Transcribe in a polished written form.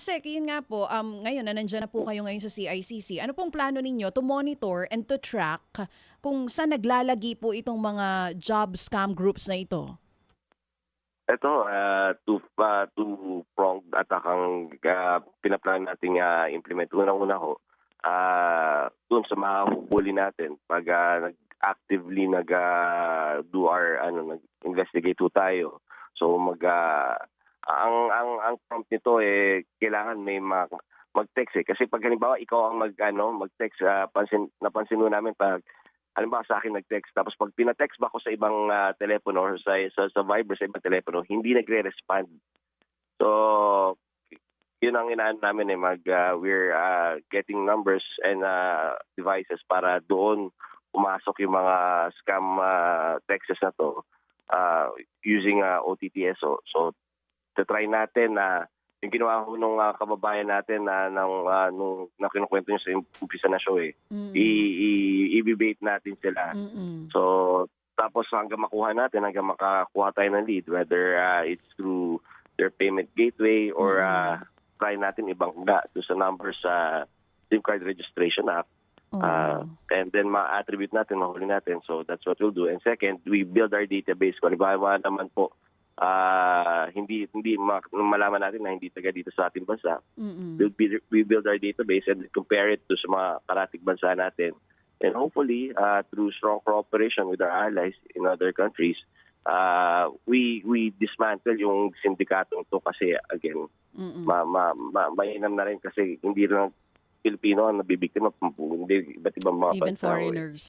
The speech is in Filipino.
Sec, yun nga po, ngayon na nandiyan na po kayo ngayon sa CICC, ano pong plano ninyo to monitor and to track kung saan naglalagi po itong mga job scam groups na ito? Ito, two-pronged attack ang pinaplano nating implement. Unang-una ho, dun sa mahuhuli natin pag actively do our nag-investigate ho tayo. So ang prompt nito kailangan may mag-text kasi pag halimbawa ikaw ang mag-text, napansin ho namin pag halimbawa sa akin nag-text tapos pag pina-text ba ako sa ibang telepono or sa Viber sa ibang telepono hindi nagre-respond. So yun ang inaan namin we're getting numbers and devices para doon pumasok yung mga scam texts na to using OTTS. So try natin na yung ginawa ko nung kababayan natin nung kinukwento niya sa umpisa na show i-bait natin sila. Mm-mm. So tapos hanggang makuha natin, hanggang makakuha tayo ng lead, whether it's through their payment gateway or try natin ibangga doon sa numbers sa SIM card registration app. And then ma-attribute natin, mahuli natin. So that's what we'll do. And second, we build our database. Kung halimbawa naman po, hindi malaman natin na hindi taga dito sa ating bansa. We build our database and compare it to sa mga karatig bansa natin. And hopefully, through strong cooperation with our allies in other countries, we dismantle yung sindikatong to kasi again, mainam na rin kasi hindi lang Pilipino ang nabibiktima, hindi iba't ibang mga Even bansa. foreigners.